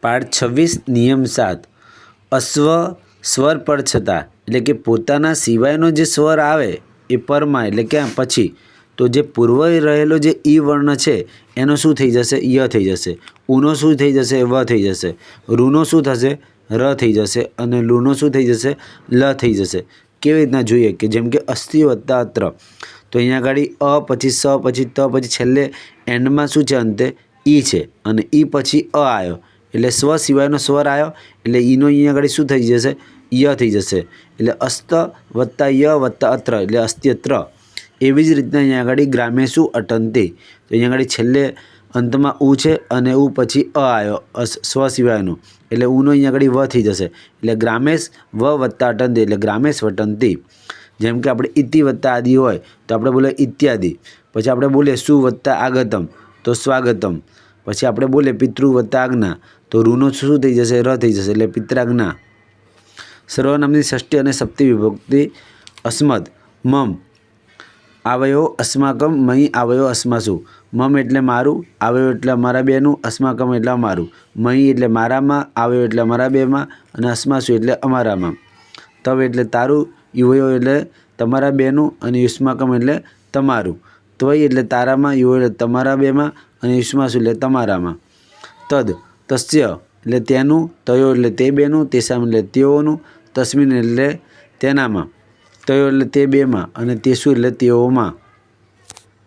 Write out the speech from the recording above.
પાઠ 26 નિયમ 7 અસ્વ સ્વર પર છતાં એટલે કે પોતાના સિવાયનો જે સ્વર આવે એ પરમાં એટલે કે પછી તો જે પૂર્વ રહેલો જે ઈ વર્ણ છે એનો શું થઈ જશે? ય થઈ જશે. ઉનો શું થઈ જશે? વ થઈ જશે. રૂનો શું થશે? ર થઈ જશે. અને લુનો શું થઈ જશે? લ થઈ જશે. કેવી રીતના જોઈએ કે જેમ કે અસ્થિ વત્તા અત્ર, તો અહીંયા આગળ અ પછી સ પછી ત પછી છેલ્લે એન્ડમાં શું છે? અંતે ઈ છે. અને ઈ પછી અ આવ્યો એટલે સ્વ સિવાયનો સ્વર આવ્યો એટલે ઈનો અહીંયા આગળ શું થઈ જશે? ય થઈ જશે. એટલે અસ્ત વત્તા ય વત્તા અત્ર એટલે અસ્ત્યત્ર. એવી જ રીતના અહીંયા આગળ ગ્રામે શું અટંતે, તો અહીંયા આગળ છેલ્લે અંતમાં ઉ છે અને ઉ પછી અ આવ્યો સ્વ સિવાયનો એટલે ઉનો અહીંયા આગળ વ થઈ જશે. એટલે ગ્રામેશ વ વત્તા અટંતે એટલે ગ્રામેશ વટંતી. જેમ કે આપણે ઇતિ વત્તા આદિ હોય તો આપણે બોલે ઇત્યાદિ. પછી આપણે બોલીએ સુ વત્તા આગતમ તો સ્વાગતમ. પછી આપણે બોલીએ પિતૃ વત્તા આજ્ઞા તો રૂનો શું થઈ જશે? ર થઈ જશે એટલે પિત્રાજ્ઞા. સર્વનામની ષષ્ઠી અને સપ્તી વિભક્તિ અસ્મદ મમ આવયો અસ્માકમ મહી આવયો અસ્માસુ. મમ એટલે મારું, આવયો એટલે અમારા બેનું, અસ્માકમ એટલે અમારું, મહી એટલે મારામાં, આવયો એટલે અમારા બેમાં અને અસ્માસુ એટલે અમારામાં. તવ એટલે તારું, યુવયો એટલે તમારા બેનું અને યુષ્માકમ એટલે તમારું. ત્વય એટલે તારામાં, યુવો એટલે તમારા બેમાં અને યુષ્માસુ એટલે તમારામાં. તદ તસ્ય એટલે તેનું, તયો એટલે તે બેનું, તેસામ એટલે તેઓનું, તસ્મિન એટલે તેનામાં, તયો એટલે તે બેમાં અને તેસુ એટલે તેઓમાં.